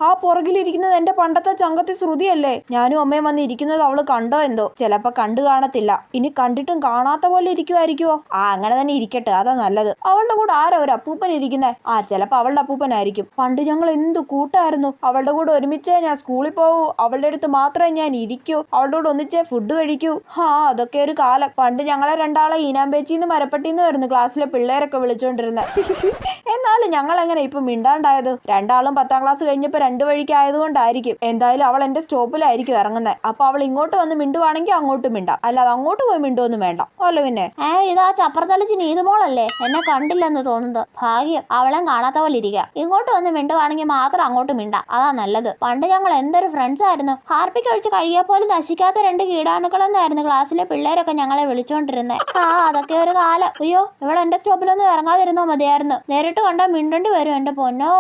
ആ പുറകിലിരിക്കുന്നത് എന്റെ പണ്ടത്തെ ചങ്കത്തി ശ്രുതിയല്ലേ? ഞാനും അമ്മയും വന്ന് ഇരിക്കുന്നത് അവള് കണ്ടോ എന്തോ? ചിലപ്പോ കണ്ടു കാണത്തില്ല. ഇനി കണ്ടിട്ടും കാണാത്ത പോലെ ഇരിക്കുമായിരിക്കുവോ? അങ്ങനെ തന്നെ ഇരിക്കട്ടെ, അതാ നല്ലത്. അവളുടെ കൂടെ ആരോ ഒരു അപ്പൂപ്പൻ ഇരിക്കുന്നേ? ചിലപ്പോ അവളുടെ അപ്പൂപ്പനായിരിക്കും. പണ്ട് ഞങ്ങൾ എന്ത് കൂട്ടായിരുന്നു. അവളുടെ കൂടെ ഒരുമിച്ചേ ഞാൻ സ്കൂളിൽ പോകൂ, അവളുടെ അടുത്ത് മാത്രമേ ഞാൻ ഇരിക്കൂ, അവളുടെ കൂടെ ഒന്നിച്ചേ ഫുഡ് കഴിക്കൂ. അതൊക്കെ ഒരു കാലം. പണ്ട് ഞങ്ങളെ രണ്ടാളെ ഈനാമ്പേച്ചിന്ന് മരപ്പട്ടിന്ന് വരുന്നു ക്ലാസ്സിലെ പിള്ളേരൊക്കെ വിളിച്ചോണ്ടിരുന്നത്. എന്നാലും ഞങ്ങൾ എങ്ങനെ ഇപ്പൊ മിണ്ടാണ്ടായത്? രണ്ടാളും 10ാം ക്ലാസ് കഴിഞ്ഞപ്പോ രണ്ടു വഴിക്കായതുകൊണ്ടായിരിക്കും. എന്തായാലും അവൾ എന്റെ സ്റ്റോപ്പിലായിരിക്കും ഇറങ്ങുന്നത്. അപ്പൊ അവൾ ഇങ്ങോട്ട് വന്ന് മിണ്ടുവാണെങ്കിൽ അങ്ങോട്ടും മിണ്ടാം, അല്ലാതെ അങ്ങോട്ട് പോയി മിണ്ടുവൊന്നും വേണ്ട. അല്ല പിന്നെ ഇതാ ചപ്പറത്തളിച്ച് നീതുമോളല്ലേ? എന്നെ കണ്ടില്ലെന്ന് തോന്നുന്നത്. ഭാഗ്യം, അവളെ കാണാത്ത പോലെ ഇരിക്കുക. ഇങ്ങോട്ട് വന്ന് മിണ്ടുവാണെങ്കിൽ മാത്രം അങ്ങോട്ട് മിണ്ടാം, അതാ നല്ലത്. പണ്ട് ഞങ്ങൾ എന്തൊരു ഫ്രണ്ട്സ് ആയിരുന്നു. ഹാർപ്പിക്ക് ഒഴിച്ച് കഴിയാൻ പോലും നശിക്കാത്ത 2 കീടാണുക്കളെന്നായിരുന്നു ക്ലാസ്സിലെ പിള്ളേരൊക്കെ ഞങ്ങളെ വിളിച്ചോണ്ടിരുന്നത്. അതൊക്കെ ഒരു കാലം. അയ്യോ, ഇവൾ എന്റെ സ്റ്റോപ്പിലൊന്നും ഇറങ്ങാതിരുന്നോ മതിയായിരുന്നു. നേരിട്ട് കണ്ടാൽ മിണ്ടേണ്ടി വരും എന്റെ പൊന്നോ.